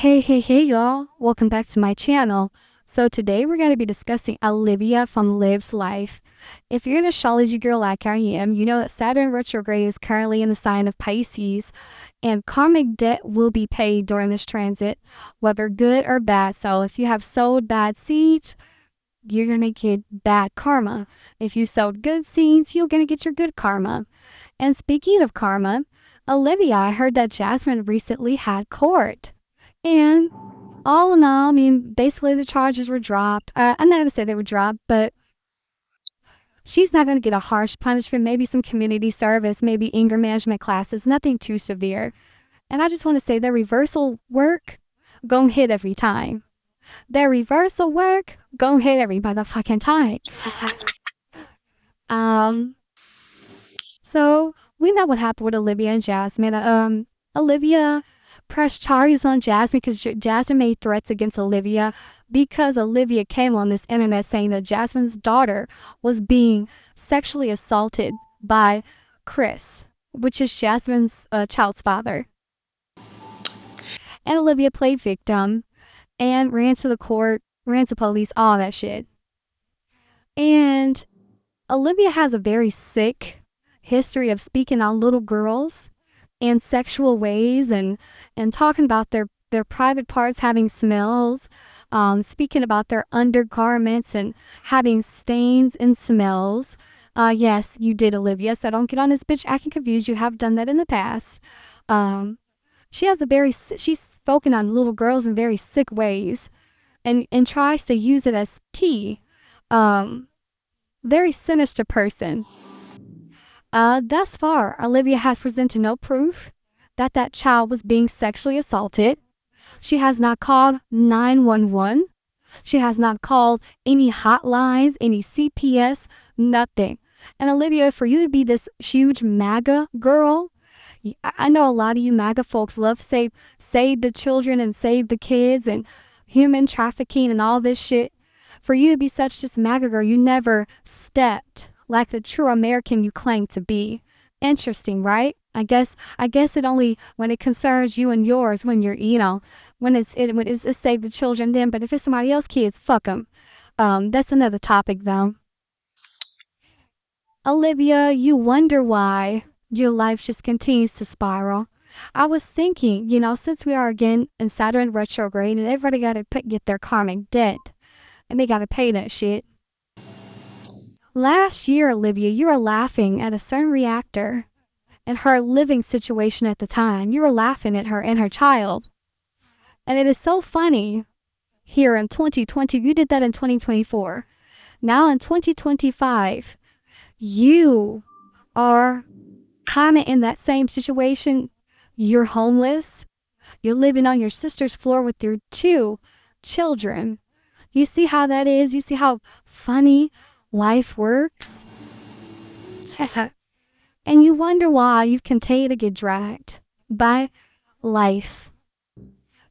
Hey y'all, welcome back to my channel. So today we're going to be discussing Olivia from Liv's life. If you're an astrology girl like I am, you know that Saturn retrograde is currently in the sign of Pisces, and karmic debt will be paid during this transit, whether good or bad. So if you have sowed bad seeds, you're going to get bad karma. If you sowed good seeds, you're going to get your good karma. And speaking of karma, Olivia, I heard that Jasmine recently had court. And all in all, I mean, basically the charges were dropped. I'm not going to say they were dropped, but she's not going to get a harsh punishment. Maybe some community service, maybe anger management classes, nothing too severe. And I just want to say the reversal work gon' hit every time. The reversal work gon' hit every motherfucking time. So we know what happened with Olivia and Jasmine. Olivia pressed charges on Jasmine because Jasmine made threats against Olivia because Olivia came on this internet saying that Jasmine's daughter was being sexually assaulted by Chris, which is Jasmine's child's father. And Olivia played victim and ran to the court, ran to police, all that shit. And Olivia has a very sick history of speaking on little girls in sexual ways and talking about their private parts having smells, speaking about their undergarments and having stains and smells. Yes, you did, Olivia, so don't get on this bitch acting confused. You have done that in the past. She's spoken on little girls in very sick ways and tries to use it as tea. Very sinister person. Thus far, Olivia has presented no proof that that child was being sexually assaulted. She has not called 911. She has not called any hotlines, any CPS, nothing. And Olivia, for you to be this huge MAGA girl, I know a lot of you MAGA folks love save the children and save the kids and human trafficking and all this shit. For you to be such this MAGA girl, you never stepped like the true American you claim to be. Interesting, right? I guess it only when it concerns you and yours, when you're, when it's save the children then, but if it's somebody else's kids, fuck them. That's another topic though. Olivia, you wonder why your life just continues to spiral. I was thinking, since we are again in Saturn retrograde and everybody gotta get their karmic debt and they gotta pay that shit. Last year, Olivia, you were laughing at a certain reactor and her living situation at the time. You were laughing at her and her child. And it is so funny here in 2020. You did that in 2024. Now in 2025, you are kind of in that same situation. You're homeless. You're living on your sister's floor with your 2 children. You see how that is? You see how funny life works? And you wonder why you continue to get dragged by life.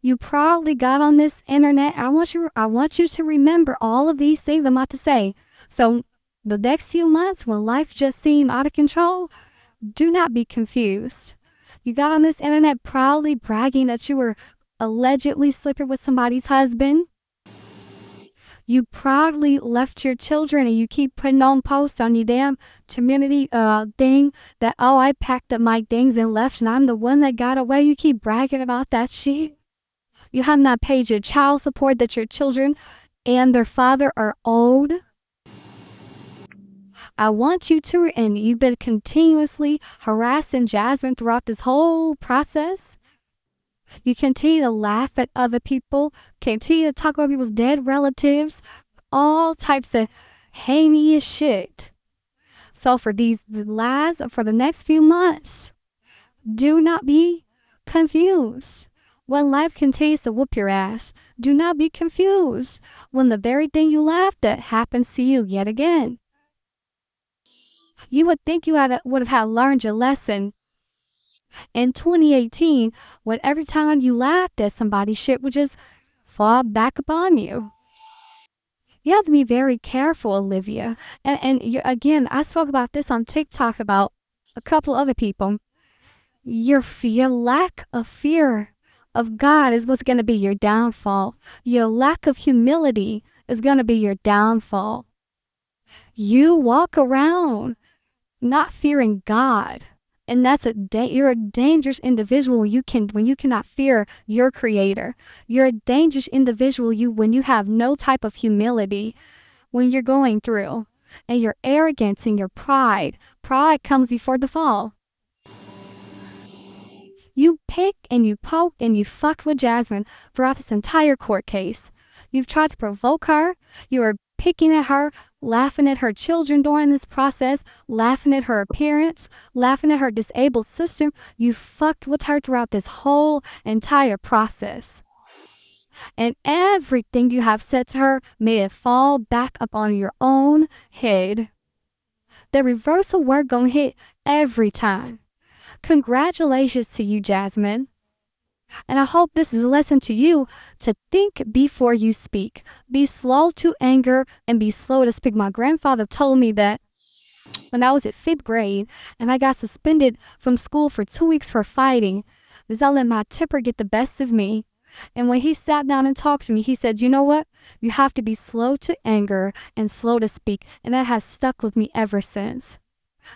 You probably got on this internet. I want you to remember all of these things I'm about to say. So the next few months when life just seemed out of control, do not be confused. You got on this internet proudly bragging that you were allegedly sleeping with somebody's husband. You proudly left your children and you keep putting on posts on your damn community thing that, oh, I packed up my things and left and I'm the one that got away. You keep bragging about that shit. You have not paid your child support that your children and their father are owed. I want you to, and you've been continuously harassing Jasmine throughout this whole process. You continue to laugh at other people, continue to talk about people's dead relatives, all types of heinous shit. So for the next few months, do not be confused. When life continues to whoop your ass, do not be confused when the very thing you laughed at happens to you yet again. You would think you would have learned your lesson in 2018, when every time you laughed at somebody, shit would just fall back upon you. You have to be very careful, Olivia. And again, I spoke about this on TikTok about a couple other people. Your lack of fear of God is what's going to be your downfall. Your lack of humility is going to be your downfall. You walk around not fearing God. And that's you're a dangerous individual when you cannot fear your creator. You're a dangerous individual when you have no type of humility when you're going through. And your arrogance and your pride. Pride comes before the fall. You pick and you poke and you fucked with Jasmine throughout this entire court case. You've tried to provoke her. You were picking at her, laughing at her children during this process, laughing at her appearance, laughing at her disabled sister. You fucked with her throughout this whole entire process. And everything you have said to her, may it fall back upon your own head. The reversal word gonna hit every time. Congratulations to you, Jasmine. And I hope this is a lesson to you to think before you speak. Be slow to anger and be slow to speak. My grandfather told me that when I was at 5th grade and I got suspended from school for 2 weeks for fighting because I let my temper get the best of me. And when he sat down and talked to me, he said, you know what? You have to be slow to anger and slow to speak. And that has stuck with me ever since.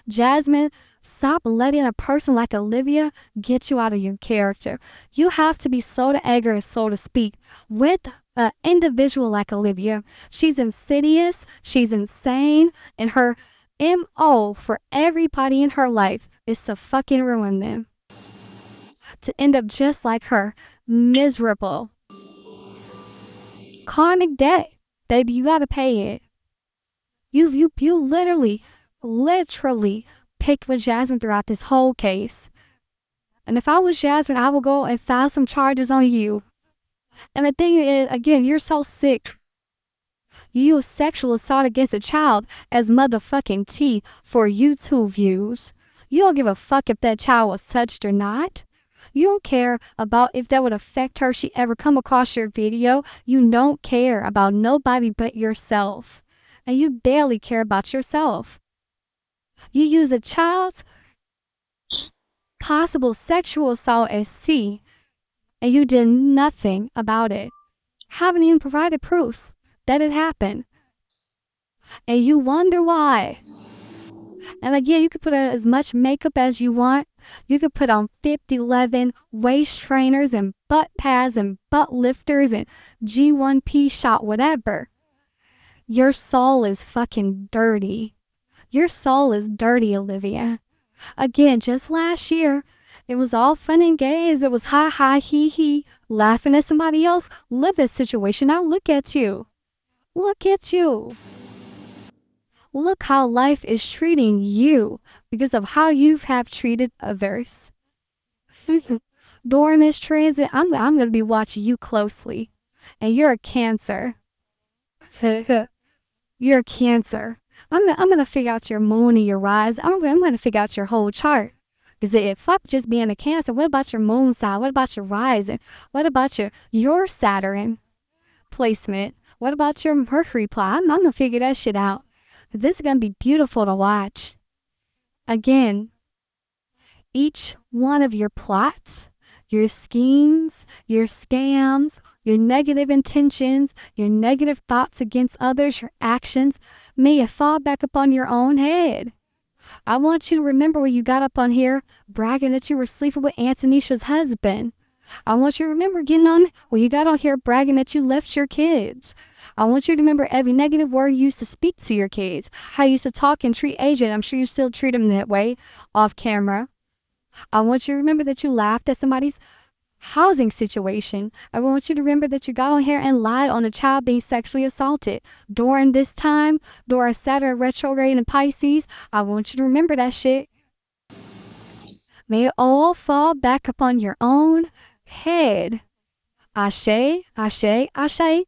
Jasmine, stop letting a person like Olivia get you out of your character. You have to be slow to anger and slow to speak with an individual like Olivia. She's insidious, she's insane, and her MO for everybody in her life is to fucking ruin them. To end up just like her, miserable. Karmic debt, baby, you gotta pay it. You literally picked with Jasmine throughout this whole case. And if I was Jasmine, I would go and file some charges on you. And the thing is, again, you're so sick. You use sexual assault against a child as motherfucking tea for YouTube views. You don't give a fuck if that child was touched or not. You don't care about if that would affect her if she ever come across your video. You don't care about nobody but yourself. And you barely care about yourself. You use a child's possible sexual assault as tea, and you did nothing about it. Haven't even provided proofs that it happened. And you wonder why. And again, you could put on as much makeup as you want. You could put on 50-11 waist trainers and butt pads and butt lifters and G1P shot, whatever. Your soul is fucking dirty. Your soul is dirty, Olivia. Again, just last year, it was all fun and games. It was ha ha he he, laughing at somebody else. Live this situation. Now look at you. Look at you. Look how life is treating you because of how you have treated others. During this transit, I'm going to be watching you closely. And you're a Cancer. You're a Cancer. I'm gonna figure out your moon and your rise. I'm gonna figure out your whole chart. Because if fuck just being a Cancer, what about your moon side? What about your rising? What about your Saturn placement? What about your Mercury plot? I'm gonna figure that shit out. This is gonna be beautiful to watch. Again, each one of your plots, your schemes, your scams, your negative intentions, your negative thoughts against others, your actions, may it fall back upon your own head. I want you to remember when you got up on here bragging that you were sleeping with Antonisha's husband. I want you to remember getting on when you got on here bragging that you left your kids. I want you to remember every negative word you used to speak to your kids, how you used to talk and treat Agent. I'm sure you still treat them that way off camera. I want you to remember that you laughed at somebody's housing situation. I want you to remember that you got on here and lied on a child being sexually assaulted during this time, during Saturn retrograde in Pisces. I want you to remember that shit. May it all fall back upon your own head. Ashe, ashe, ashe.